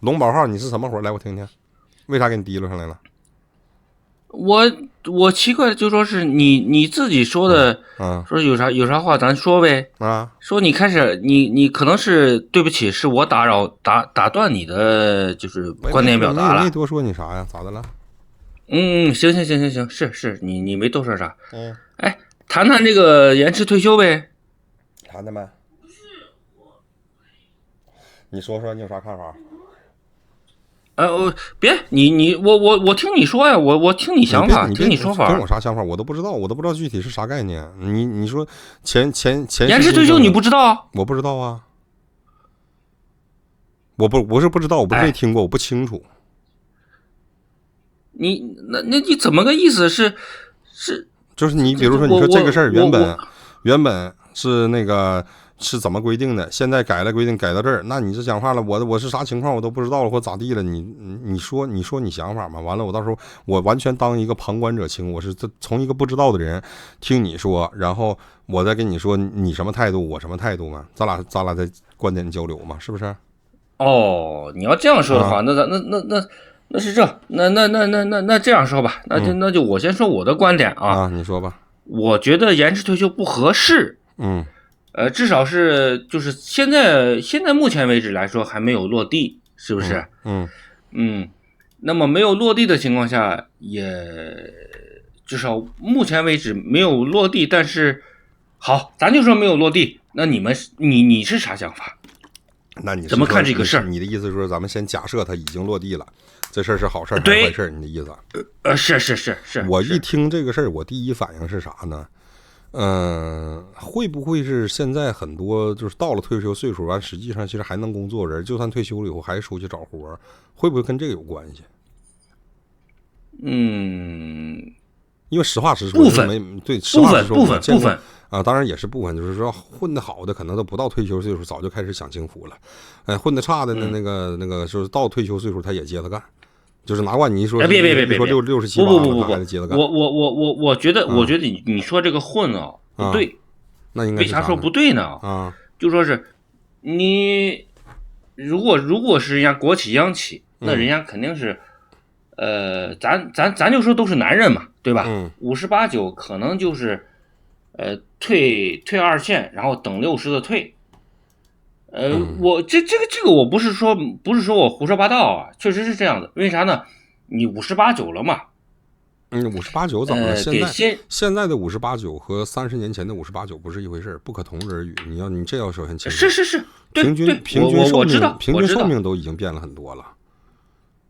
龙宝号你是什么活？来我听听，为啥给你提溜上来了？我奇怪的就说是你自己说的，说有啥话咱说呗啊，说你开始你可能是对不起，是我打断你的就是观点表达了，没多说你啥呀？咋的了？行，是你没多说啥，哎，谈谈这个延迟退休呗，谈谈呗，你说说你有啥看法？别我听你说呀，我听你想法，听你说法。跟我啥想法我都不知道具体是啥概念。你说前延迟退休你不知道？我不知道啊，我是不知道，我不是没听过，我不清楚。那你怎么个意思？是就是你比如说你说这个事儿原本是那个。是怎么规定的？现在改了规定，改到这儿，那你是讲话了，我是啥情况我都不知道了，或咋地了？你说你想法嘛？完了，我到时候我完全当一个旁观者清，我是从一个不知道的人听你说，然后我再跟你说你什么态度，我什么态度嘛？咱俩在观点交流嘛，是不是？哦，你要这样说的话，那是这，那这样说吧，那就我先说我的观点啊，你说吧。我觉得延迟退休不合适，至少是就是现在目前为止来说还没有落地，是不是？那么没有落地的情况下，也至少目前为止没有落地，但是好，咱就说没有落地，那你是啥想法？那你怎么看这个事儿？你的意思是说，咱们先假设它已经落地了，这事儿是好事还是坏事？你的意思？是。我一听这个事儿，我第一反应是啥呢？会不会是现在很多就是到了退休岁数完，实际上其实还能工作人，就算退休了以后还出去找活，会不会跟这个有关系？因为实话实说，部分对，实话实说，部分啊，当然也是部分，就是说混得好的可能都不到退休岁数，早就开始享清福了。混得差的呢，那个就是到退休岁数他也接着干。就是哪管你说别你说67、8了，他还得接着干。我觉得你说这个混啊不对，那应该为啥说不对呢？就说是你如果是人家国企央企，那人家肯定是咱就说都是男人嘛，对吧？58、9可能就是退2线，然后等60的退。我这个我不是说我胡说八道啊，确实是这样的。为啥呢？你58、9了嘛？58、9怎么了？现在的58、9和30年前的58、9不是一回事，不可同日而语。你这要首先清楚。是，平均寿命都已经变了很多了。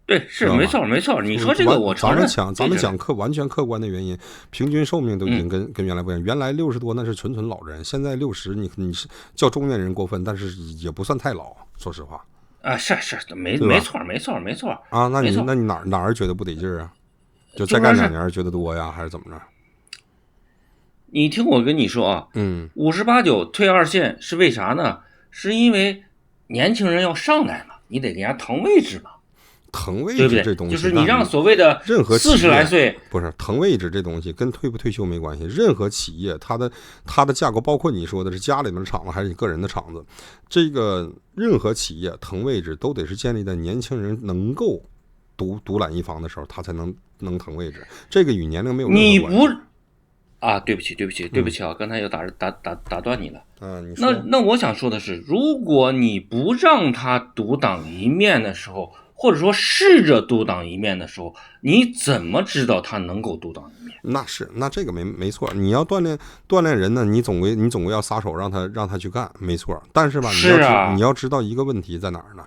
对，是没错。你说这个我承认。咱们讲完全客观的原因，平均寿命都已经跟原来不一样。原来60多那是纯老人，现在60，你是叫中年人过分，但是也不算太老，说实话。是没错啊。那你哪儿觉得不得劲儿啊？就再干2年觉得多呀，还是怎么着？你听我跟你说啊，58、9退2线是为啥呢？是因为年轻人要上来嘛，你得给人家腾位置嘛。腾位置这东西，就是你让所谓的任何40来岁不是腾位置这东西跟退不退休没关系。任何企业它的架构，包括你说的是家里面的厂子还是你个人的厂子，这个任何企业腾位置都得是建立在年轻人能够独揽一方的时候，他才能腾位置。这个与年龄没有任何关系。你不啊，对不起啊，刚才又打断你了。你说那我想说的是，如果你不让他独当一面的时候，或者说试着独当一面的时候，你怎么知道他能够独当一面？那这个没错。你要锻炼人呢，你总归要撒手让他去干，没错。但是吧，你要知道一个问题在哪儿呢？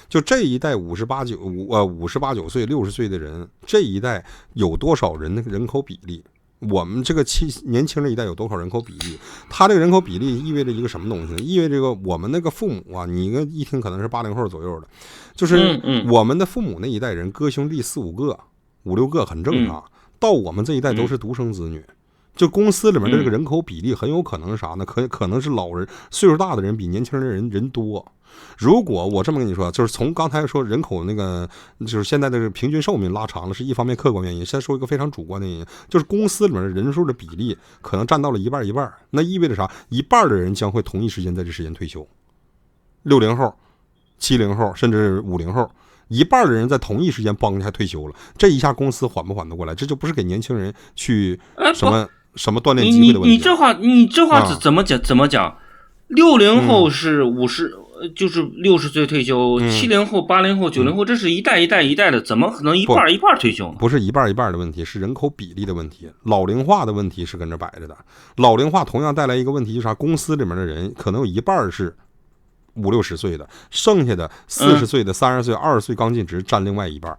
就这一代58、9岁、60岁的人，这一代有多少人的人口比例？我们这个年轻的一代有多少人口比例？他这个人口比例意味着一个什么东西呢？意味着我们那个父母啊，你一听可能是80后左右的，就是我们的父母那一代人，哥兄弟4、5个、5、6个很正常。到我们这一代都是独生子女，就公司里面的这个人口比例很有可能是啥呢？可能是老人岁数大的人比年轻人人多。如果我这么跟你说，就是从刚才说人口那个，就是现在的平均寿命拉长了，是一方面客观原因。先说一个非常主观的原因，就是公司里面的人数的比例可能占到了一半，那意味着啥？一半的人将会同一时间在这时间退休。60后、70后甚至50后，一半的人在同一时间帮还退休了，这一下公司缓不缓得过来？这就不是给年轻人去什么锻炼机会的问题。你这话怎么讲？60后是就是60岁退休，70后、80后、90后，这是一代的，怎么可能一半退休呢？不是一半的问题，是人口比例的问题，老龄化的问题是跟着摆着的。老龄化同样带来一个问题，就是啥？公司里面的人可能有一半是50、60岁的，剩下的40岁的、30岁、20岁刚进职占另外一半。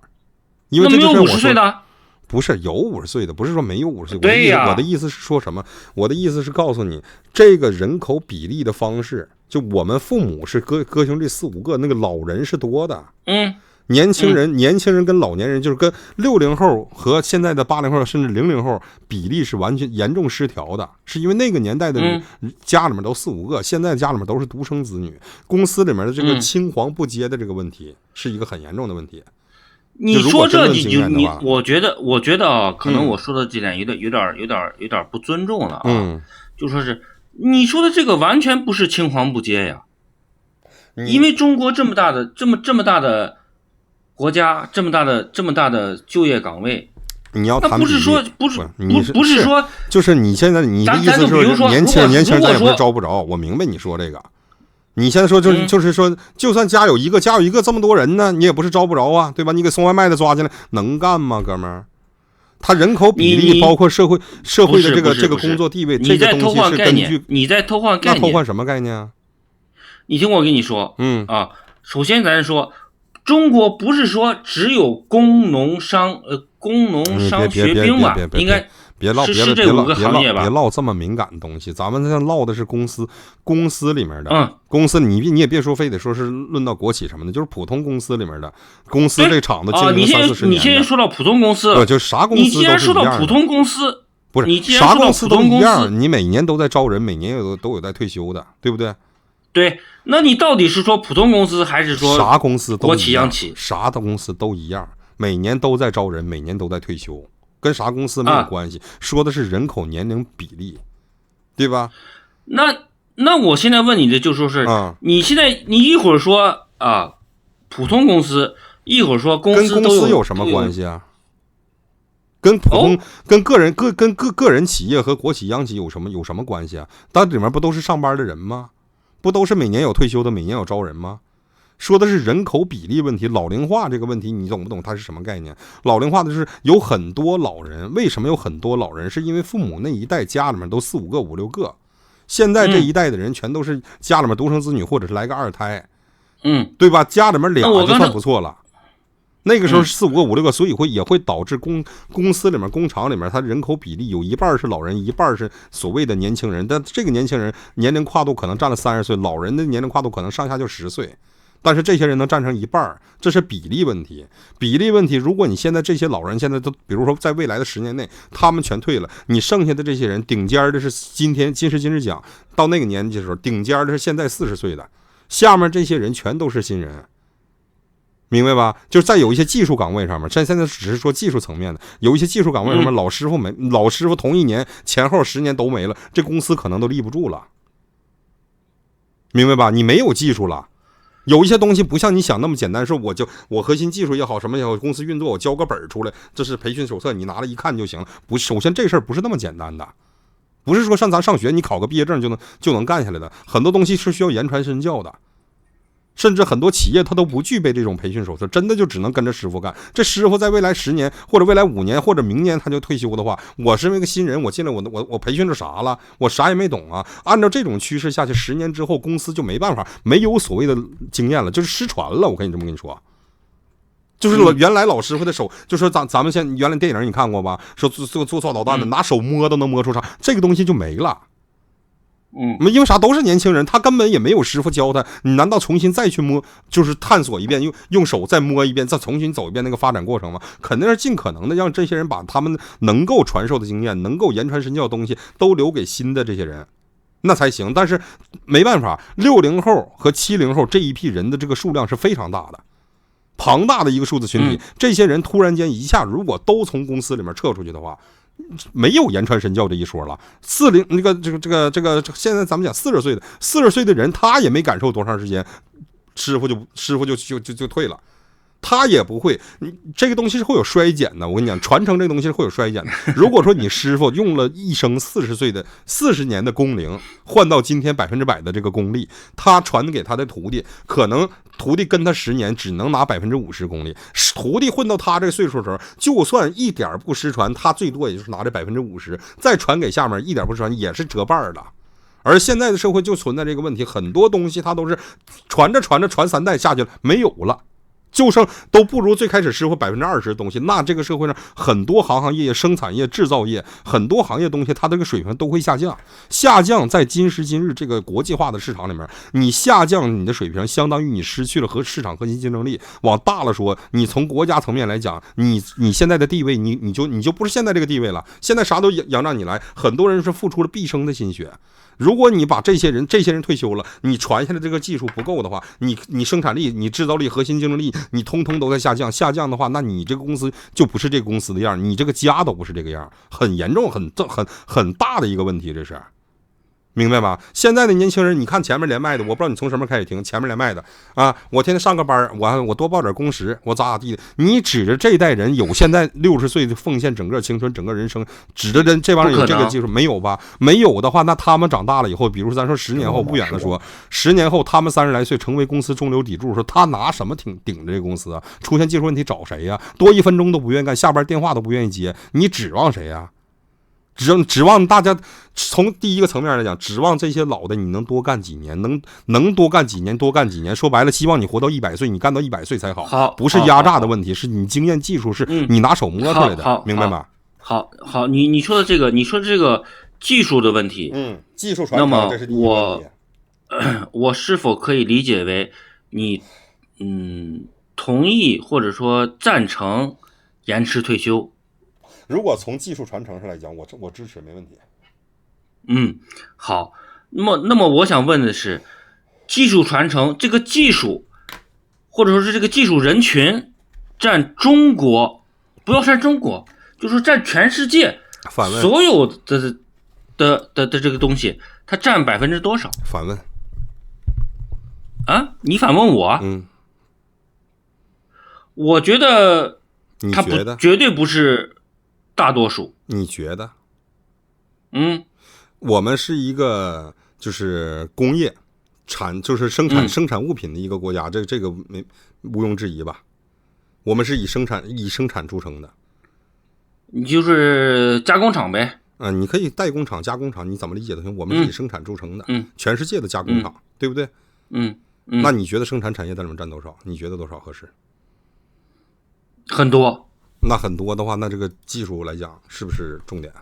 因为这就是我说50岁的。不是有50岁的，不是说没有50岁。对呀，我的意思是说什么？我的意思是告诉你，这个人口比例的方式，就我们父母是哥兄弟4、5个，那个老人是多的。年轻人跟老年人，就是跟60后和现在的80后甚至00后比例是完全严重失调的，是因为那个年代的家里面都4、5个，现在家里面都是独生子女，公司里面的这个青黄不接的这个问题是一个很严重的问题。你说这我觉得啊，可能我说的这点有点不尊重了啊。就说是你说的这个完全不是青黄不接呀，因为中国这么大的国家，这么大的就业岗位，你要谈那不是说就是你现在你的意思是年轻人咱也不是招不着，我明白你说这个。你现在说就是说，就算家有一个这么多人呢，你也不是招不着啊，对吧？你给送外卖的抓进来能干吗，哥们儿？他人口比例包括社会的这个工作地位，这个东西是根据你在偷换概念。那偷换什么概念啊？你听我跟你说，首先咱说，中国不是说只有工农商学兵吧？应该。别唠这5个行业吧，别唠这么敏感的东西。咱们这唠的是公司里面的，公司你也别说非得说是论到国企什么的，就是普通公司里面的公司，这厂子经营30-40年的。你先说到普通公司，就啥公司都是一样的。你既然说到普通公司，不是啥公司都一样，你每年都在招人，每年都有在退休的，对不对？对，那你到底是说普通公司还是说啥公司都国企央企？啥的公司都一样，每年都在招人，每年都在退休。跟啥公司没有关系，说的是人口年龄比例，对吧？那我现在问你的就说是，你现在你一会儿说普通公司，一会儿说公司跟公司有什么关系啊？跟普通跟个人企业和国企央企有什么关系啊？它里面不都是上班的人吗？不都是每年有退休的，每年有招人吗？说的是人口比例问题，老龄化这个问题，你懂不懂？它是什么概念？老龄化的就是有很多老人，为什么有很多老人？是因为父母那一代家里面都4、5个、5、6个，现在这一代的人全都是家里面独生子女，或者是来个2胎，对吧？家里面2就算不错了。那个时候4、5个、5、6个，所以也会导致公司里面、工厂里面，它人口比例有一半是老人，一半是所谓的年轻人。但这个年轻人年龄跨度可能占了30岁，老人的年龄跨度可能上下就10岁。但是这些人能占成一半，这是比例问题。如果你现在这些老人现在都，比如说在未来的10年内，他们全退了，你剩下的这些人，顶尖的是今时今日讲，到那个年纪的时候，顶尖的是现在40岁的，下面这些人全都是新人，明白吧？就是在有一些技术岗位上面，现在只是说技术层面的，有一些技术岗位上面，老师傅同一年前后10年都没了，这公司可能都立不住了，明白吧？你没有技术了。有一些东西不像你想那么简单，说我核心技术也好，什么也好，公司运作我交个本出来，这是培训手册，你拿了一看就行了。不，首先这事儿不是那么简单的，不是说像咱上学你考个毕业证就能干下来的，很多东西是需要言传身教的。甚至很多企业它都不具备这种培训手册，真的就只能跟着师傅干。这师傅在未来10年或者未来5年或者明年他就退休的话，我是那个新人，我进来我培训着啥了？我啥也没懂啊！按照这种趋势下去，10年之后公司就没办法，没有所谓的经验了，就是失传了。我可以这么跟你说，就是原来老师傅的手，就说咱们原来电影你看过吧？说做导弹的拿手摸都能摸出啥，这个东西就没了。因为啥都是年轻人，他根本也没有师傅教他，你难道重新再去摸，就是探索一遍，用手再摸一遍，再重新走一遍那个发展过程吗？肯定是尽可能的让这些人把他们能够传授的经验，能够言传身教的东西都留给新的这些人，那才行。但是没办法，60后和70后这一批人的这个数量是非常大的，庞大的一个数字群体。这些人突然间一下如果都从公司里面撤出去的话，没有言传身教这一说了。这个现在咱们讲40岁的人，他也没感受多长时间师傅就退了。他也不会，你这个东西是会有衰减的。我跟你讲，传承这个东西是会有衰减的。如果说你师傅用了一生40年的工龄，换到今天100%的这个功力，他传给他的徒弟，可能徒弟跟他10年只能拿50%功力。徒弟混到他这岁数的时候，就算一点不失传，他最多也就是拿这50%，再传给下面一点不失传也是折半的。而现在的社会就存在这个问题，很多东西它都是传着传3代下去了，没有了。就剩都不如最开始师傅20%的东西，那这个社会上很多行业、生产业、制造业，很多行业东西，它这个水平都会下降。下降在今时今日这个国际化的市场里面，你下降你的水平，相当于你失去了和市场核心竞争力。往大了说，你从国家层面来讲，你现在的地位，你就不是现在这个地位了。现在啥都仰仗你来，很多人是付出了毕生的心血。如果你把这些人退休了，你传下来这个技术不够的话，你生产力、你制造力、核心竞争力，你通通都在下降。下降的话，那你这个公司就不是这个公司的样，你这个家都不是这个样，很严重、很大的一个问题，这是。明白吧？现在的年轻人，你看前面连麦的，我不知道你从什么开始听，前面连麦的啊，我天天上个班，我多报点工时，我咋地的？你指着这一代人有现在60岁奉献整个青春、整个人生，指着这帮人有这个技术没有吧？没有的话，那他们长大了以后，比如咱说10年后，不远的说，10年后他们30来岁成为公司中流砥柱，说他拿什么顶着这个公司啊？出现技术问题找谁呀？多1分钟都不愿意干，下班电话都不愿意接，你指望谁呀？指望大家从第一个层面来讲，指望这些老的你能多干几年，能多干几年，多干几年。说白了，希望你活到100岁，你干到100岁才好。不是压榨的问题，是你经验技术是你拿手摸出来的，明白吗？好，你说的这个技术的问题，技术传承，那么这是第一个问题。我是否可以理解为你同意或者说赞成延迟退休？如果从技术传承上来讲，我支持，没问题。好。那么我想问的是，技术传承这个技术，或者说是这个技术人群，占中国，不要占中国，就是占全世界所有的这个东西，它占多少？反问啊？你反问我？我觉得它绝对不是大多数。你觉得？我们是一个就是工业就是生产物品的一个国家，这个毋庸置疑吧？我们是以生产著称的。你就是加工厂呗？你可以代工厂、加工厂，你怎么理解都行。我们是以生产著称的，全世界的加工厂，对不对？那你觉得生产产业在里面占多少？你觉得多少合适？很多。那很多的话，那这个技术来讲是不是重点？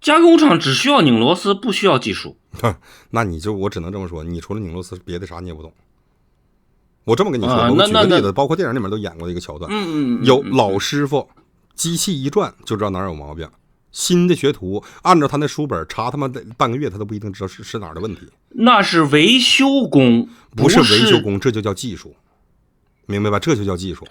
加工厂只需要拧螺丝，不需要技术。那我只能这么说，你除了拧螺丝，别的啥你也不懂。我这么跟你说，我举个例子，包括电影里面都演过的一个桥段。有老师傅，机器一转就知道哪儿有毛病。新的学徒按照他那书本查他妈半个月，他都不一定知道是哪儿的问题。那是维修工，不是维修工，这就叫技术，明白吧？这就叫技术。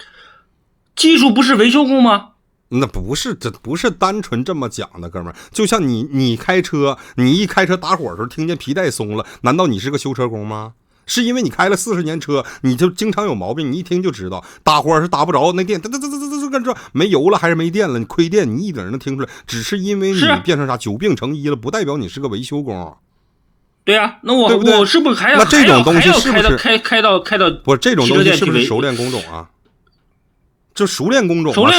技术不是维修工吗？那不是，这不是单纯这么讲的，哥们儿。就像你开车，你一开车打火的时候听见皮带松了，难道你是个修车工吗？是因为你开了40年车，你就经常有毛病，你一听就知道打火是打不着，那电跟这没油了还是没电了，你亏电你一点能听出来，只是因为你变成啥久病成医了，不代表你是个维修工。对啊，那我是不是还要那这种东西是不是开到不是这种东西是不是熟练工种啊？就熟练工种嘛，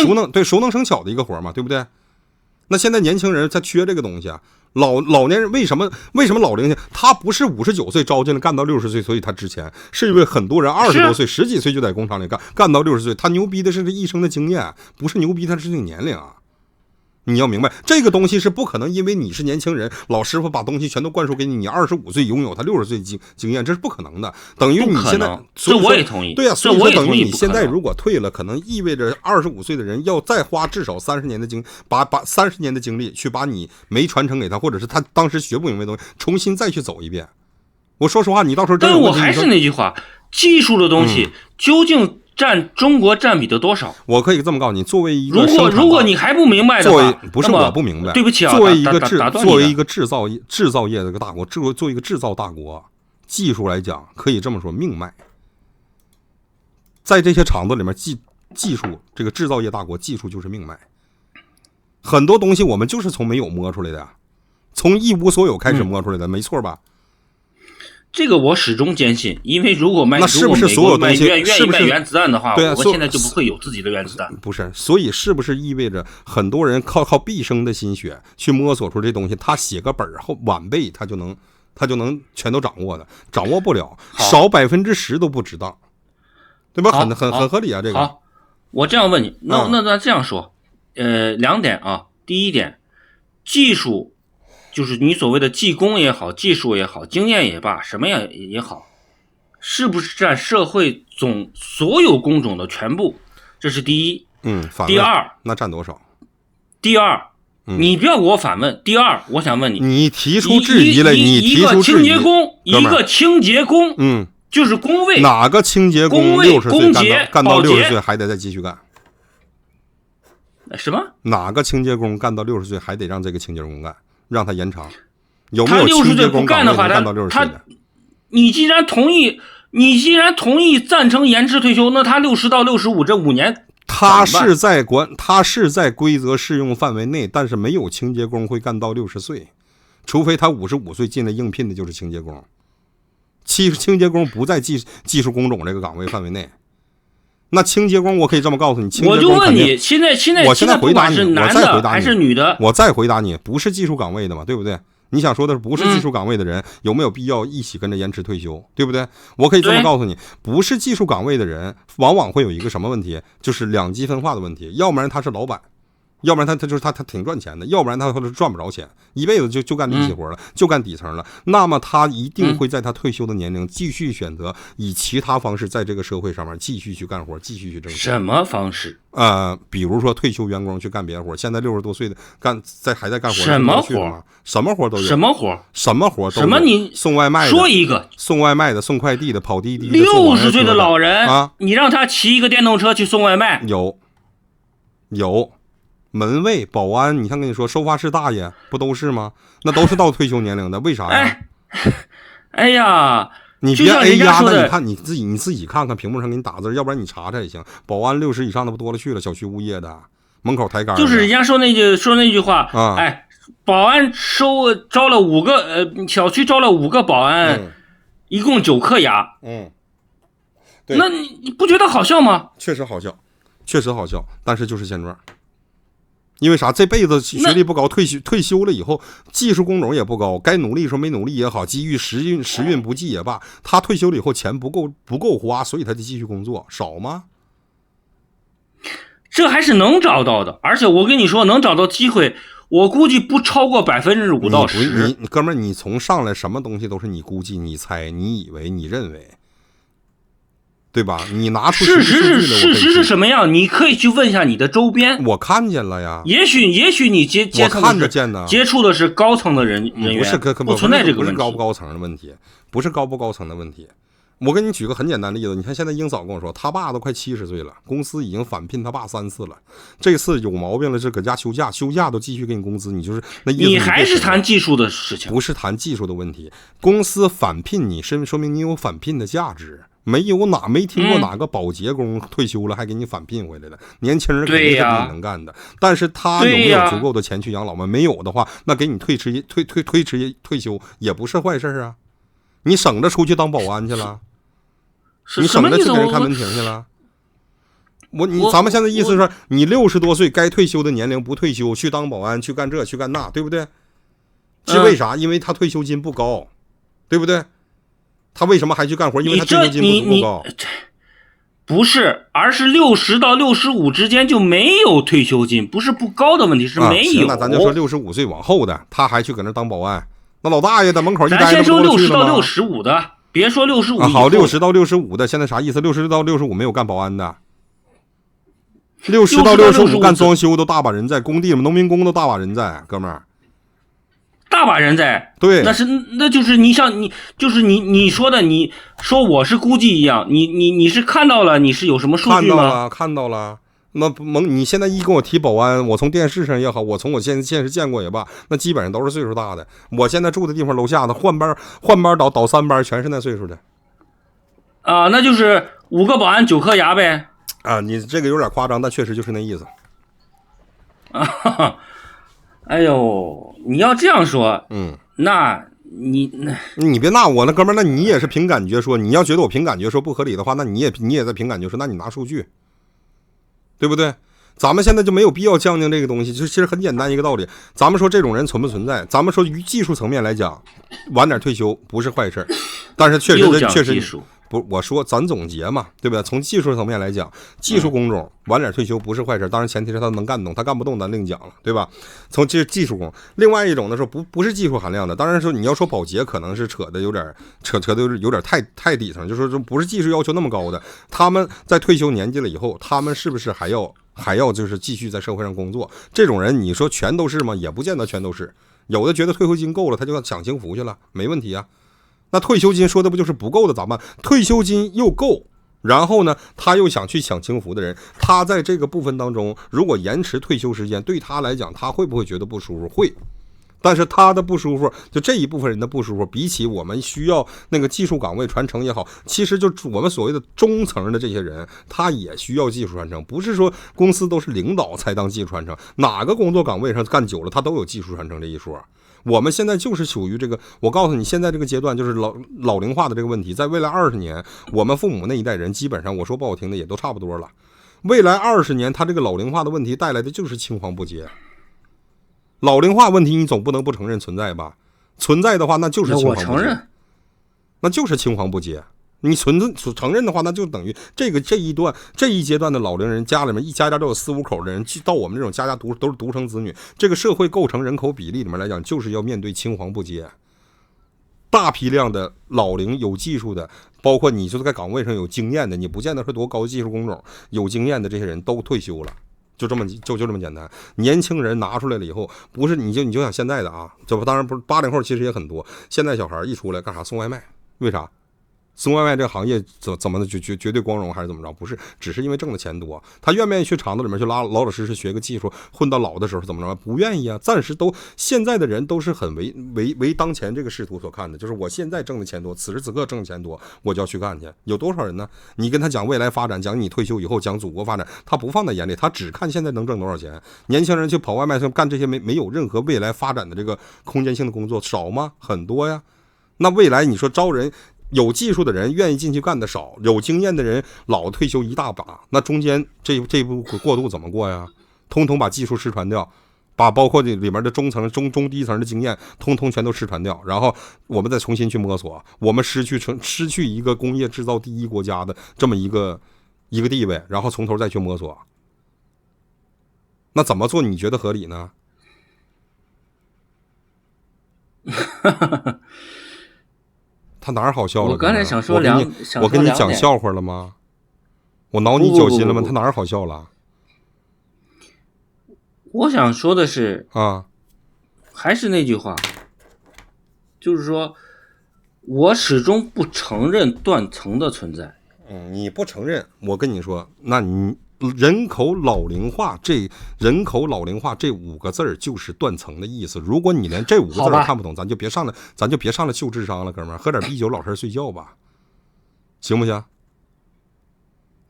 熟能生巧的一个活嘛，对不对？那现在年轻人他缺这个东西啊。老年人为什么老龄他不是59岁招进来干到60岁，所以他值钱，是因为很多人20多岁、10几岁就在工厂里干到60岁，他牛逼的是这一生的经验，不是牛逼他是这个年龄啊。你要明白，这个东西是不可能因为你是年轻人，老师傅把东西全都灌输给你，你25岁拥有他60岁经验，这是不可能的。等于你现在，这我也同意。对啊，所以说等于你现在如果退了，可能意味着25岁的人要再花至少30年的把30年的精力去把你没传承给他，或者是他当时学不明白的东西，重新再去走一遍。我说实话，你到时候真的，但我还是那句话，技术的东西究竟中国占比的多少？我可以这么告诉你，作为一个如果你还不明白的话，不是我不明白，对不起啊，作为一个制造业的一个大国，作为一个制造大国，技术来讲，可以这么说，命脉。在这些厂子里面，技术这个制造业大国，技术就是命脉。很多东西我们就是从没有摸出来的，从一无所有开始摸出来的，没错吧？这个我始终坚信，因为如果那是不是所有东西愿意卖原子弹的话，对啊，我们现在就不会有自己的原子弹。不是，所以是不是意味着很多人靠毕生的心血去摸索出这东西，他写个本后晚辈他就能全都掌握的，掌握不了，少10%都不知道，对吧？很合理啊，这个。好，我这样问你，那这样说，2点啊，第一点，技术。就是你所谓的技工也好，技术也好，经验也罢，什么样也好，是不是占社会所有工种的全部？这是第一。第二，那占多少？第二，你不要给我反问。第二，我想问你，你提出质疑了，你提出质疑。一个清洁工，就是工位。哪个清洁工60岁干到60岁还得再继续干？什么？哪个清洁工干到60岁还得让这个清洁工干？让他延长，有没有清洁工干的话，干到60岁的？你既然同意赞成延迟退休，那他60到65这5年，他是在规则适用范围内，但是没有清洁工会干到60岁，除非他55岁进来应聘的就是清洁工。清洁工不在技术工种这个岗位范围内。那清洁工，我可以这么告诉你，清洁工我就问你，现在回答你，是男的还是女的？我再回答你，不是技术岗位的嘛，对不对？你想说的是不是技术岗位的人，有没有必要一起跟着延迟退休，对不对？我可以这么告诉你，不是技术岗位的人，往往会有一个什么问题，就是两极分化的问题。要不然他是老板，要不然他就是他挺赚钱的，要不然他赚不着钱，一辈子就干力气活了，就干底层了。那么他一定会在他退休的年龄继续选择以其他方式在这个社会上面继续去干活，继续去挣钱。什么方式？比如说退休员工去干别的活，现在60多岁的还在干活，什么活？什么活都有。什么活？什么活都有。什么你送外卖的？说一个。送外卖的，送快递的，跑滴滴的。60岁的老人啊，你让他骑一个电动车去送外卖？有。门卫、保安，你看跟你说，收发室大爷不都是吗？那都是到退休年龄的，为啥呀？哎呀，你别哎呀，那你看你自己看看屏幕上给你打字，要不然你查查也行。保安60以上的不多了去了，小区物业的，门口抬杆。就是人家说那句话啊，保安招了5个，小区招了5个保安，一共9颗牙。对。那你不觉得好笑吗？确实好笑，但是就是现状。因为啥？这辈子学历不高，退休了以后，技术工种也不高，该努力说没努力也好，机遇时运不济也罢，他退休了以后钱不够花，所以他就继续工作，少吗？这还是能找到的，而且我跟你说，能找到机会，我估计不超过5%到10%。你哥们儿，你从上来什么东西都是你估计、你猜、你以为、你认为。对吧？你拿出事实是什么样？你可以去问一下你的周边。我看见了呀。也许你接触的是高层的人员，不存在这个问题。不是高不高层的问题，不是高不高层的问题。我给你举个很简单的例子，你看现在英嫂跟我说，他爸都快70岁了，公司已经返聘他爸3次了，这次有毛病了，是搁家休假都继续给你工资，你就是那意思。你还是谈技术的事情，不是谈技术的问题。公司返聘你，说明你有返聘的价值。没听过哪个保洁工退休了还给你返聘回来的，年轻人肯定是比你能干的，但是他有没有足够的钱去养老吗？没有的话，那给你退休也不是坏事啊，你省着出去当保安去了，你省着去给人看门庭去了。咱们现在意思是说，你60多岁该退休的年龄不退休，去当保安，去干这去干那，对不对？是为啥？因为他退休金不高，对不对？他为什么还去干活？因为他退休金不高。不是，而是60到65之间就没有退休金，不是不高的问题，是没有。那咱就说65岁往后的，他还去搁那当保安，那老大爷在门口一待着。咱先说60到65的，别说65。好，60到65的，现在啥意思？60到65没有干保安的，60到65干装修都大把人在，工地农民工都大把人在，哥们儿。大把人在，对，那就是你说的，你说我是估计一样，你是看到了，你是有什么数据吗？看到了，那你现在一跟我提保安，我从电视上也好，我从我现实见过也罢，那基本上都是岁数大的。我现在住的地方楼下的换班倒3班，全是那岁数的。啊，那就是5个保安9颗牙呗。啊，你这个有点夸张，但确实就是那意思。啊，哎呦，你要这样说，那你别纳我，那哥们儿，那你也是凭感觉说，你要觉得我凭感觉说不合理的话，那你也在凭感觉说，那你拿数据。对不对？咱们现在就没有必要降这个东西，就其实很简单一个道理。咱们说这种人存不存在？咱们说于技术层面来讲，晚点退休不是坏事，但是确实不，我说咱总结嘛，对不对？从技术层面来讲，技术工种晚点退休不是坏事，当然前提是他能干动，他干不动咱另讲了，对吧？从这技术工，另外一种呢说不是技术含量的，当然说你要说保洁可能是扯的有点太底层，就是说不是技术要求那么高的，他们在退休年纪了以后，他们是不是还要就是继续在社会上工作？这种人你说全都是吗？也不见得全都是，有的觉得退休金够了，他就要享清福去了，没问题啊。那退休金说的不就是不够的咋办？退休金又够，然后呢他又想去享清福的人，他在这个部分当中如果延迟退休时间，对他来讲他会不会觉得不舒服？会。但是他的不舒服，就这一部分人的不舒服，比起我们需要那个技术岗位传承也好，其实就我们所谓的中层的这些人，他也需要技术传承，不是说公司都是领导才当技术传承，哪个工作岗位上干久了他都有技术传承这一说。我们现在就是属于这个，我告诉你，现在这个阶段就是老龄化的这个问题，在未来20年，我们父母那一代人基本上，我说不好听的也都差不多了。未来20年，他这个老龄化的问题带来的就是青黄不接。老龄化问题你总不能不承认存在吧？存在的话，那就是青黄不接。我承认，那就是青黄不接。你承认的话，那就等于这一阶段的老龄人家里面一家都有4-5口的人，到我们这种家都是独生子女，这个社会构成人口比例里面来讲，就是要面对青黄不接。大批量的老龄有技术的，包括你就在岗位上有经验的，你不见得是多高技术工种，有经验的这些人都退休了。就这么简单。年轻人拿出来了以后，不是你就想现在的啊，这当然不是80后，其实也很多。现在小孩一出来干啥？送外卖，为啥？送外卖这个行业怎么的绝对光荣还是怎么着？不是，只是因为挣的钱多，他愿不愿意去厂子里面去老实学个技术，混到老的时候怎么着？不愿意啊。暂时现在的人都是很为当前这个仕途所看的，就是我现在挣的钱多，此时此刻挣的钱多，我就要去干去。有多少人呢？你跟他讲未来发展，讲你退休以后，讲祖国发展，他不放在眼里，他只看现在能挣多少钱。年轻人去跑外卖干这些没有任何未来发展的这个空间性的工作少吗？很多呀。那未来你说招人，有技术的人愿意进去干的少，有经验的人老退休一大把，那中间这一步过渡怎么过呀？通通把技术失传掉，把包括这里面的中层中低层的经验通通全都失传掉，然后我们再重新去摸索，我们失去一个工业制造第1国家的这么一个地位，然后从头再去摸索，那怎么做你觉得合理呢？他哪儿好笑了？我刚才想说我跟你讲笑话了吗？我挠你脚心了吗？他哪儿好笑了？我想说的是啊，还是那句话，就是说我始终不承认断层的存在。你不承认，我跟你说，那你人口老龄化这5个字就是断层的意思。如果你连这5个字看不懂，咱就别上来秀智商了，哥们儿，喝点啤酒，老实睡觉吧，行不行？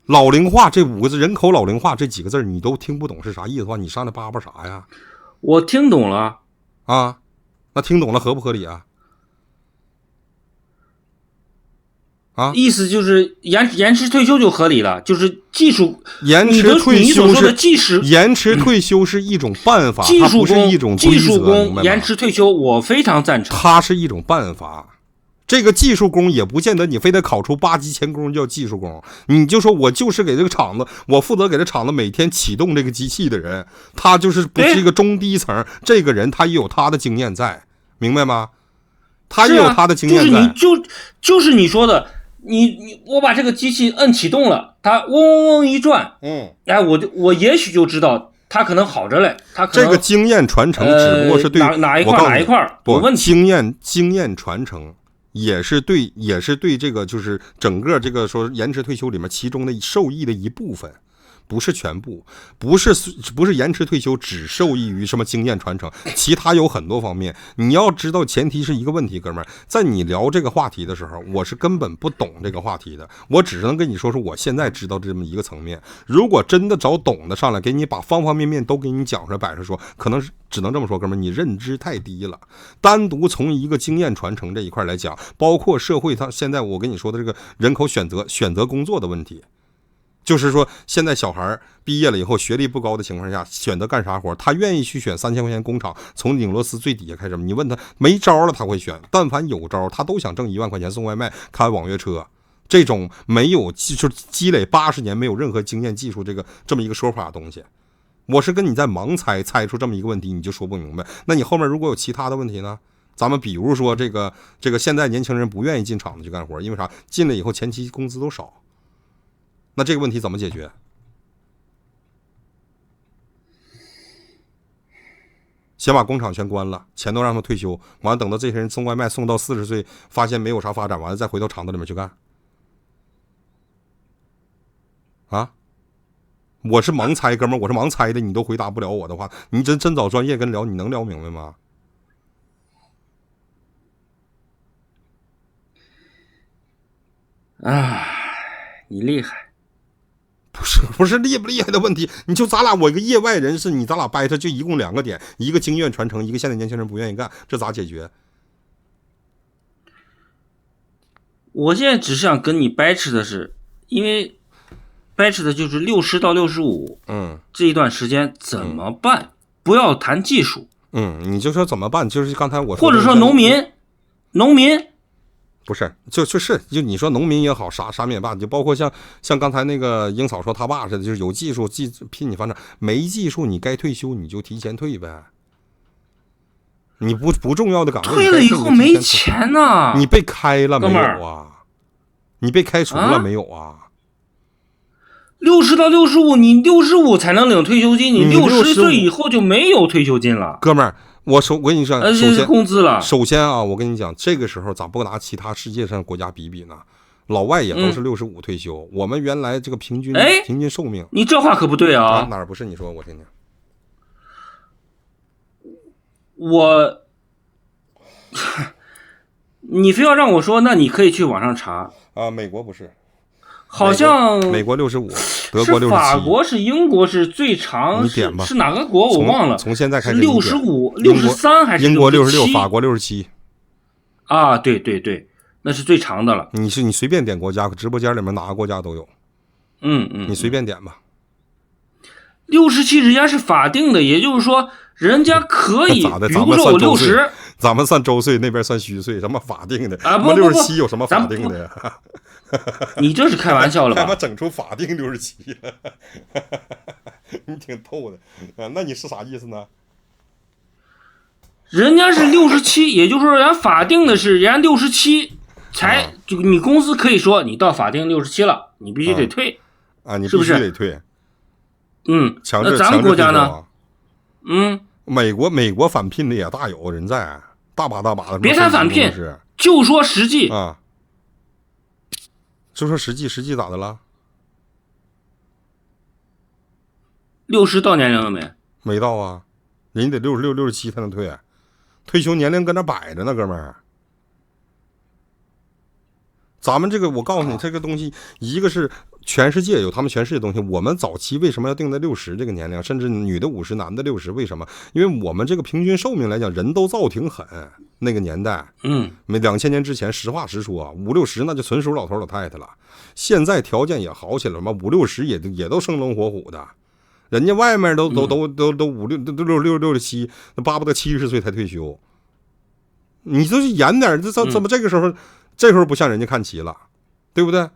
老龄化这5个字，人口老龄化这几个字你都听不懂是啥意思的话，你上来叭叭啥呀？我听懂了啊，那听懂了合不合理啊？啊，意思就是延迟退休就合理了，就是技术延迟退休是一种办法，技术是一种技术工延迟退休，我非常赞成。它是一种办法。这个技术工也不见得你非得考出8级前工叫技术工，你就说我就是给这个厂子，我负责给这厂子每天启动这个机器的人，他就是不是一个中低层，这个人他也有他的经验在，明白吗？他也有他的经验在。就是你说的。我把这个机器摁启动了，它嗡嗡嗡一转，哎，我也许就知道它可能好着嘞，它可能这个经验传承只不过是对哪一块有问题。经验传承也是对这个就是整个这个说延迟退休里面其中的受益的一部分，不是全部，不是延迟退休只受益于什么经验传承，其他有很多方面。你要知道，前提是一个问题，哥们儿，在你聊这个话题的时候，我是根本不懂这个话题的，我只能跟你说我现在知道这么一个层面。如果真的找懂的上来，给你把方方面面都给你讲出来摆出来说，可能只能这么说，哥们儿，你认知太低了。单独从一个经验传承这一块来讲，包括社会它现在我跟你说的这个人口选择工作的问题。就是说，现在小孩毕业了以后，学历不高的情况下，选择干啥活，他愿意去选3000块钱工厂，从拧螺丝最底下开始。你问他没招了，他会选；但凡有招，他都想挣1万块钱送外卖、开网约车。这种没有就是积累80年没有任何经验技术这么一个说法的东西，我是跟你在盲猜出这么一个问题，你就说不明白。那你后面如果有其他的问题呢？咱们比如说这个现在年轻人不愿意进厂子去干活，因为啥？进来以后前期工资都少。那这个问题怎么解决？先把工厂全关了，钱都让他退休，完了等到这些人送外卖送到40岁，发现没有啥发展，完了再回到厂子里面去干。啊？我是盲猜，哥们儿，我是盲猜的，你都回答不了我的话，你真找专业跟聊，你能聊明白吗？你厉害。不是厉不厉害的问题，你就咱俩，我一个业外人士，你咱俩掰扯就一共2个点，一个经验传承，一个现在年轻人不愿意干，这咋解决？我现在只想跟你掰扯的是，因为掰扯的就是60到65，这一段时间怎么办？不要谈技术，你就说怎么办？就是刚才我说，或者说农民。不是，就你说农民也好，啥也罢，就包括像刚才那个英嫂说他爸似的，就是有技术拼你发展，没技术你该退休你就提前退呗。你不重要的岗位退了以后没钱呢，你被开了没有啊？你被开除了没有啊？60到65，你65才能领退休金，你60岁以后就没有退休金了，哥们儿。我跟你说，首先工资了。首先啊，我跟你讲，这个时候咋不拿其他世界上国家比呢？老外也都是65退休，我们原来这个平均寿命，你这话可不对啊！哪儿不是？你说我听听。你非要让我说，那你可以去网上查啊。美国不是。好像美国65，德国67，是法国是英国是最长，你点吧，是哪个国我忘了。从现在开始65、63还是67？英国66，法国67。啊，对，那是最长的了。你随便点国家，直播间里面哪个国家都有。你随便点吧。67人家是法定的，也就是说人家可以，比如说我60，咱们算周岁，那边算虚岁，什么法定的啊？不，67有什么法定的呀？你这是开玩笑了吧？他妈整出法定67了，你挺透的啊？那你是啥意思呢？人家是67，也就是说人家法定的是人家67才，就你公司可以说你到法定67了，你必须得退啊，你必须得退。那咱们国家呢？美国返聘的也大有人在，大把的。别谈返聘，就说实际啊。就说实际咋的了？60到年龄了没？没到啊，人家得66、67才能退，退休年龄搁那摆着呢，哥们儿。咱们这个，我告诉你，这个东西，一个是全世界有他们全世界的东西。我们早期为什么要定在60这个年龄，甚至女的50，男的60？为什么？因为我们这个平均寿命来讲，人都造挺狠。那个年代，2000年之前，实话实说，50、60那就纯属老头老太太了。现在条件也好起来了嘛，50、60也都生龙活虎的，人家外面都56、67，那巴不得70岁才退休。你就是严点，怎么这个时候不向人家看齐了，对不对？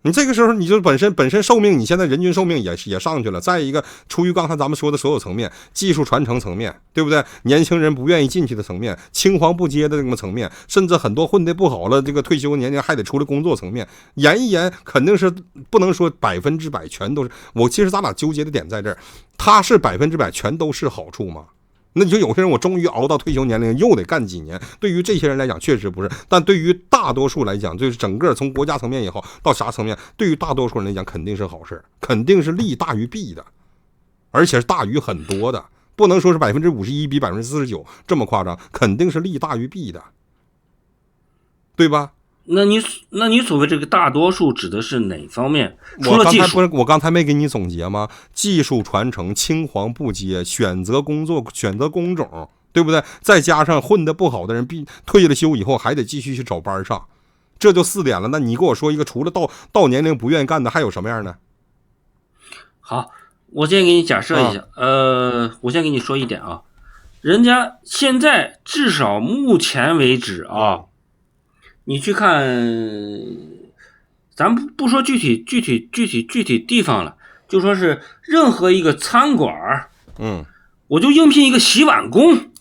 你这个时候你就本身寿命，你现在人均寿命也上去了。再一个，出于刚才咱们说的所有层面，技术传承层面，对不对？年轻人不愿意进去的层面，青黄不接的这个层面，甚至很多混得不好了，这个退休年龄还得出来工作层面，严一严肯定是不能说100%全都是。我其实咱俩纠结的点在这儿，它是100%全都是好处吗？那你就有些人我终于熬到退休年龄又得干几年，对于这些人来讲确实不是，但对于大多数来讲，就是整个从国家层面也好到啥层面，对于大多数人来讲肯定是好事，肯定是利大于弊的，而且是大于很多的，不能说是51%比49%这么夸张，肯定是利大于弊的，对吧？那你所谓这个大多数指的是哪方面？除了技术，我刚才没给你总结吗？技术传承、青黄不接、选择工作、选择工种，对不对？再加上混得不好的人，退了休以后还得继续去找班上，这就4点了。那你给我说一个，除了到年龄不愿意干的，还有什么样的？好，我先给你假设一下，我先给你说一点啊，人家现在至少目前为止啊。你去看，咱不说具体地方了，就说是任何一个餐馆，我就应聘一个洗碗工，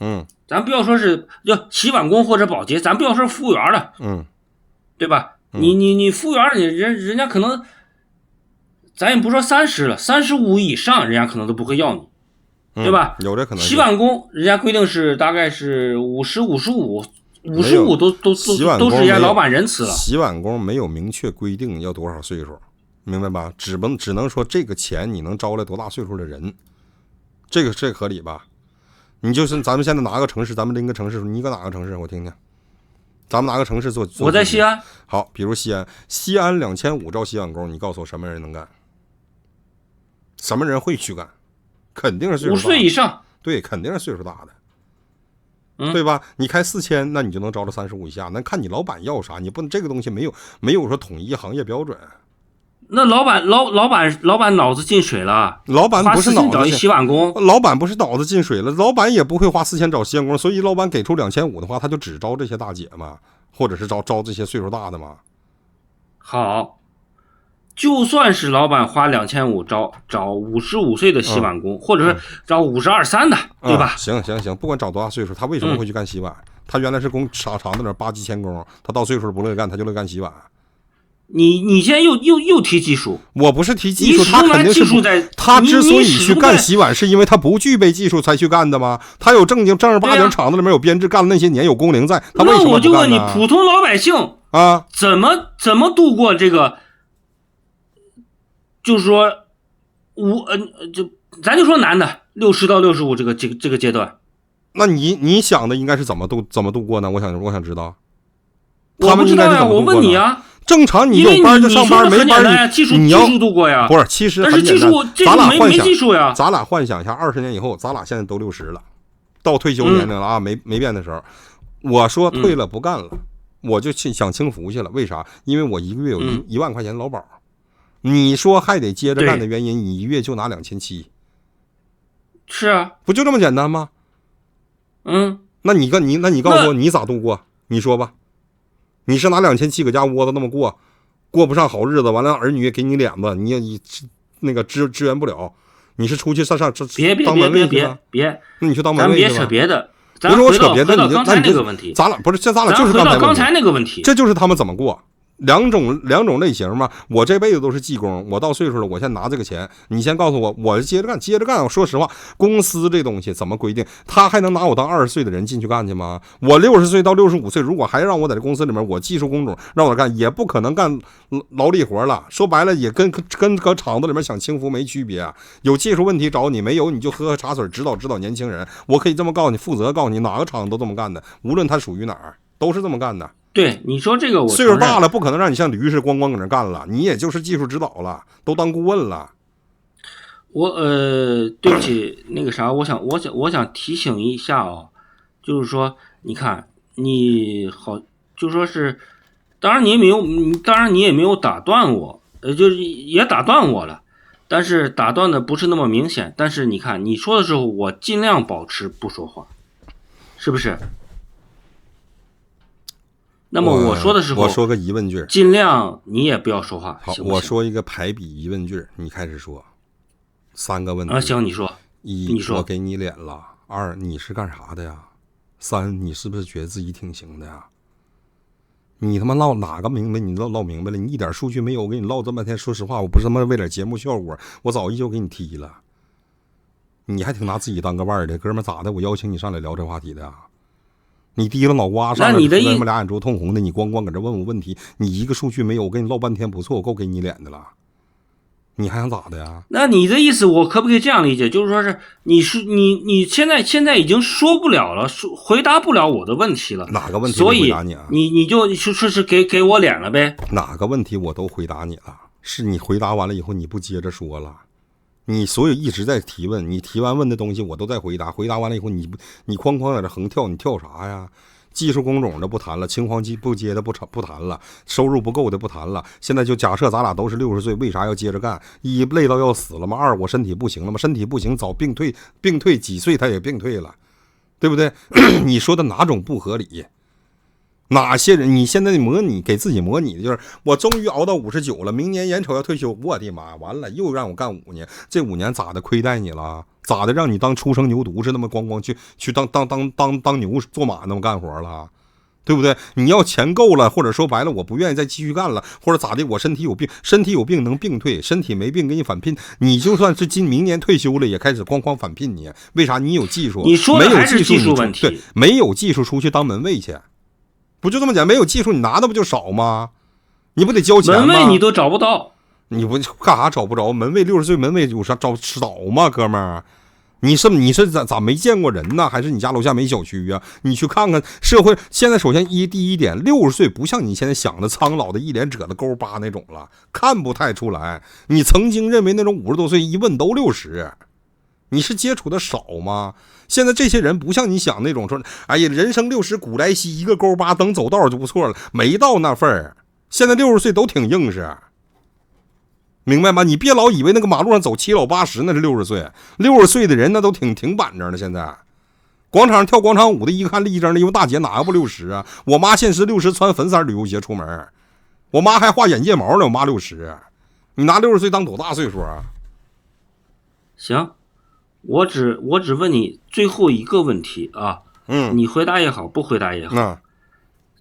咱不要说是要洗碗工或者保洁，咱不要说服务员了，对吧？你服务员，人家可能，咱也不说30了，35以上，人家可能都不会要你，对吧？有这可能。洗碗工，人家规定是大概是50、55都是人家老板仁慈了。洗碗工没有明确规定要多少岁数，明白吧？只能说这个钱你能招来多大岁数的人，这个合理吧？你就是咱们现在拿个城市，咱们拎个城市，你搁哪个城市？我听听。咱们拿个城市做。我在西安。好，比如西安2500招洗碗工，你告诉我什么人能干？什么人会去干？肯定是岁数大的。5岁以上。对，肯定是岁数大的。对吧？你开4000，那你就能招到35以下。那看你老板要啥，你不能这个东西没有说统一行业标准。那老板脑子进水了。老板不是脑子找一洗碗工，老板不是脑子进水了，老板也不会花4000找洗碗工，所以老板给出2500的话，他就只招这些大姐嘛，或者是招这些岁数大的嘛。好。就算是老板花2500找55岁的洗碗工，或者是找52、53的，对吧？行，不管找多大岁数，他为什么会去干洗碗？他原来是厂子里8、9千工，他到岁数不乐意干，他就乐意干洗碗。你现在又提技术？我不是提技术，他肯定是他之所以去干洗碗，是因为他不具备技术才去干的吗？他有正儿八经厂子里面有编制，干了那些年有工龄在，他为什么不干呢？那我就问你，普通老百姓啊，怎么度过这个？就是说，咱就说男的60到65这个阶段，那你想的应该是怎么度过呢？我想知道，我不知道呀，我问你啊。正常你有班就上班，没班你要技术度过呀。不是，其实但是技术这个没技术呀。咱俩幻想一下，20年以后，咱俩现在都60了，到退休年龄了啊，没变的时候，我说退了不干了，我就想清福去了。为啥？因为我一个月有1万块钱劳保。你说还得接着干的原因，你一月就拿2700，是啊，不就这么简单吗？那你告诉我你咋度过？你说吧，你是拿2700搁家窝着那么过不上好日子，完了儿女给你脸子，你那个支援不了，你是出去上当门卫去吗？别，那你去当门卫去吧。咱别扯别的，不是我扯别的，你刚才那个问题，咱俩不是，咱俩就是刚才那个问题，这就是他们怎么过。两种类型嘛，我这辈子都是技工，我到岁数了，我先拿这个钱，你先告诉我，我接着干。我说实话，公司这东西怎么规定，他还能拿我当20岁的人进去干去吗？我60岁到65岁，如果还让我在这公司里面，我技术工种让我干，也不可能干劳力活了。说白了，也跟搁厂子里面享清福没区别。有技术问题找你，没有你就喝茶水指导年轻人。我可以这么告诉你，负责告诉你，哪个厂都这么干的，无论他属于哪儿，都是这么干的。对，你说这个我岁数大了，不可能让你像驴似咣咣搁那干了，你也就是技术指导了，都当顾问了。对不起，那个啥，我想提醒一下哦，就是说，你看你好，就说是，当然你也没有打断我，就是也打断我了，但是打断的不是那么明显。但是你看你说的时候，我尽量保持不说话，是不是？那么我说的时候，我说个疑问句，尽量你也不要说话。好，行不行？我说一个排比疑问句，你开始说3个问题。行，你说。1，我给你脸了；2，你是干啥的呀？3，你是不是觉得自己挺行的呀？你他妈唠哪个明白？你唠明白了，你一点数据没有，我给你唠这么半天。说实话，我不是他妈为点节目效果，我早一就给你踢了。你还挺拿自己当个腕儿的，哥们咋的？我邀请你上来聊这话题的啊？你提了脑瓜上来，那你的他妈俩眼珠通红的，你光搁这问我问题，你一个数据没有，我跟你唠半天不错，我够给你脸的了。你还想咋的呀？那你的意思我可不可以这样理解，就是说是你现在已经说不了了，回答不了我的问题了。哪个问题所以回答你啊？你就说是给我脸了呗？哪个问题我都回答你了，是你回答完了以后你不接着说了。你所有一直在提问，你提完问的东西我都在回答，回答完了以后你哐哐在这横跳，你跳啥呀？技术工种的不谈了，青黄不接的不谈了，收入不够的不谈了。现在就假设咱俩都是60岁，为啥要接着干？一累到要死了吗？二我身体不行了吗？身体不行早病退几岁他也病退了，对不对？你说的哪种不合理？哪些人你现在模拟给自己模拟的就是我终于熬到59了，明年眼瞅要退休，我的妈，完了又让我干5年，这5年咋的亏待你了？咋的让你当初生牛犊似的吗？光去当牛做马那么干活了，对不对？你要钱够了，或者说白了我不愿意再继续干了，或者咋的，我身体有病能病退，身体没病给你返聘，你就算是明年退休了也开始哐返聘你，为啥？你有技术，你说的还是技术问题，对，没有技术出去当门卫去。不就这么讲？没有技术，你拿的不就少吗？你不得交钱吗？门卫你都找不到，你不干啥找不着？门卫60岁门卫有啥找少吗？哥们儿，你是咋没见过人呢？还是你家楼下没小区啊？你去看看社会现在，首先第一点，60岁不像你现在想的苍老的一脸褶子勾巴那种了，看不太出来。你曾经认为那种50多岁一问都60，你是接触的少吗？现在这些人不像你想那种说，哎呀，人生60古来稀，一个勾巴等走道就不错了，没到那份儿。现在60岁都挺硬实，明白吗？你别老以为那个马路上走7老80那是60岁，60岁的人那都挺板正的。现在广场上跳广场舞的，一看立正的，因为大姐哪个不60啊？我妈现实60穿粉色旅游鞋出门，我妈还画眼睫毛呢。我妈60，你拿60岁当多大岁数啊？行。我只问你最后一个问题啊，你回答也好，不回答也好，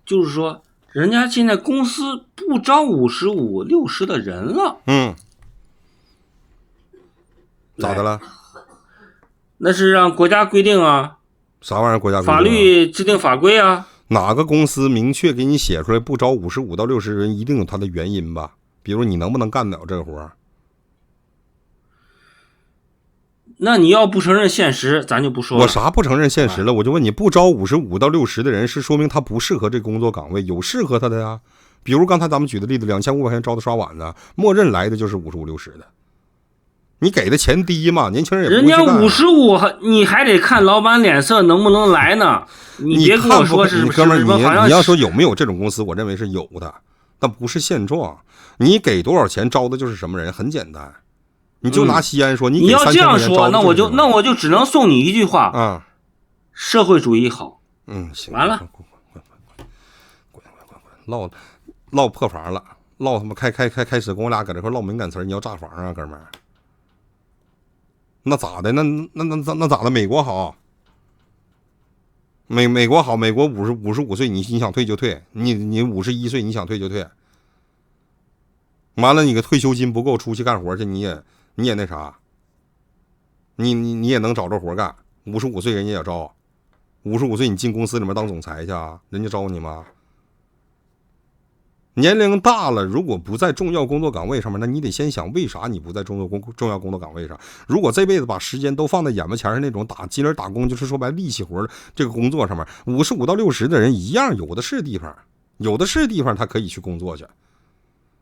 就是说，人家现在公司不招55、60的人了，咋的了？那是让国家规定啊，啥玩意儿？国家规定、法律制定法规啊？哪个公司明确给你写出来不招55到60人，一定有它的原因吧？比如你能不能干了这活？那你要不承认现实，咱就不说了。我啥不承认现实了？我就问你，不招55到60的人，是说明他不适合这个工作岗位，有适合他的呀。比如刚才咱们举的例子，2500块钱招他刷碗呢，默认来的就是55、60的。你给的钱低嘛，年轻人也不会去干。人家55，你还得看老板脸色能不能来呢？你别跟我说是哥们儿，你要说有没有这种公司，我认为是有的，但不是现状。你给多少钱招的就是什么人，很简单。你就拿西安说，你要这样说，那我就只能送你一句话啊：社会主义好。行，完了，滚，唠破防了，唠他妈开始跟我俩搁这块唠敏感词，你要炸房啊，哥们儿？那咋的？那咋的？美国好，美国好，美国55岁你想退就退，你51岁你想退就退，完了你个退休金不够，出去干活去，你也那啥，你也能找着活干。55岁人家也招，55岁你进公司里面当总裁去啊，人家招你吗？年龄大了，如果不在重要工作岗位上面，那你得先想为啥你不在重要工作岗位上。如果这辈子把时间都放在眼巴前那种金人打工，就是说白力气活这个工作上面，55到60的人一样有的是地方他可以去工作去。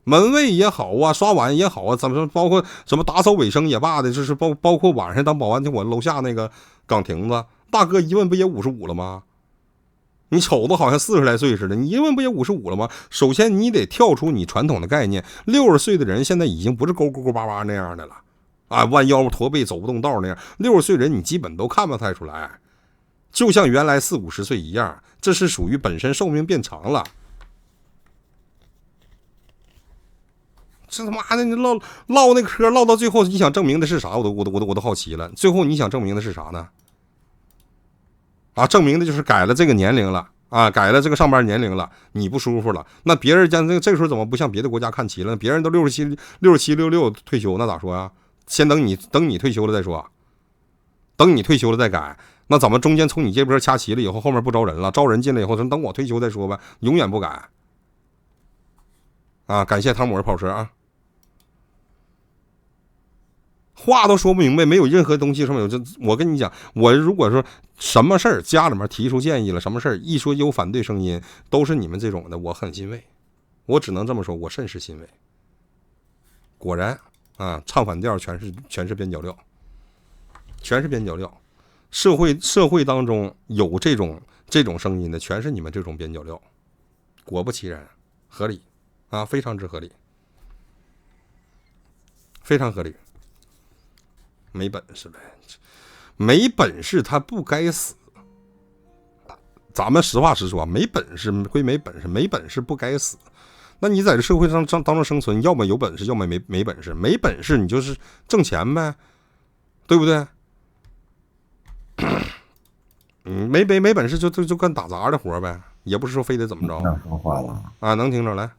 门卫也好啊，刷碗也好啊，怎么说，包括什么打扫卫生也罢的，就是包括晚上当保安，就我楼下那个岗亭子大哥一问不也55了吗？你瞅着好像40来岁似的，你一问不也55了吗？首先你得跳出你传统的概念，60岁的人现在已经不是勾巴巴那样的了啊，弯腰驼背走不动道那样，60岁人你基本都看不太出来，就像原来40、50岁一样，这是属于本身寿命变长了。这他妈的，你唠那个嗑唠到最后，你想证明的是啥？我都好奇了。最后你想证明的是啥呢？啊，证明的就是改了这个年龄了啊，改了这个上班年龄了，你不舒服了。那别人这个时候怎么不向别的国家看齐了？别人都67、66退休，那咋说呀？先等你退休了再说。等你退休了再改。那怎么中间从你这边掐齐了以后，后面不招人了？招人进来以后，等我退休再说呗，永远不改。啊，感谢汤姆的跑车啊。话都说不明白，没有任何东西上面有这。我跟你讲，我如果说什么事儿家里面提出建议了，什么事儿一说有反对声音，都是你们这种的，我很欣慰。我只能这么说，我甚是欣慰。果然啊，唱反调全是边角料，全是边角料。社会当中有这种声音的，全是你们这种边角料。果不其然，合理啊，非常之合理，非常合理。没本事呗，没本事他不该死。咱们实话实说，没本事归没本事，没本事不该死。那你在这社会上当中生存，要么有本事，要么没本事。没本事你就是挣钱呗，对不对？没本事就干打杂的活呗，也不是说非得怎么着。能说话了啊？能听着来。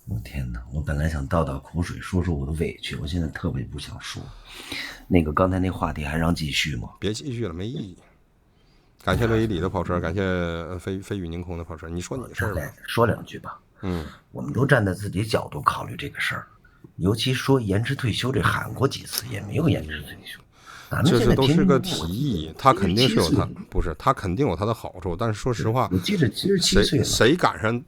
我天哪！我本来想倒口水，说我的委屈，我现在特别不想说。那个刚才那话题还让继续吗？别继续了，没意义。感谢乐以里的跑车，感谢飞羽凝空的跑车。你说你的事儿吧，说两句吧。我们都站在自己角度考虑这个事儿，尤其说延迟退休，这喊过几次也没有延迟退休。这是都是个提议，他肯定是有他肯定有他的好处，但是说实话，我记着77岁了，谁赶上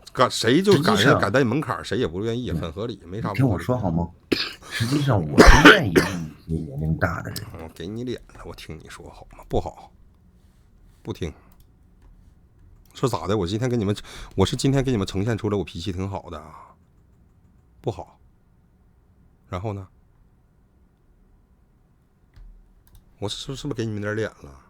赶在门槛，谁也不愿意，很合理，没啥不合理。听我说好吗？实际上我是愿意一些年龄大的人。我给你脸了，我听你说好吗？不好，不听。说咋的？我是今天给你们呈现出来，我脾气挺好的，不好。然后呢？我是不是给你们点脸了？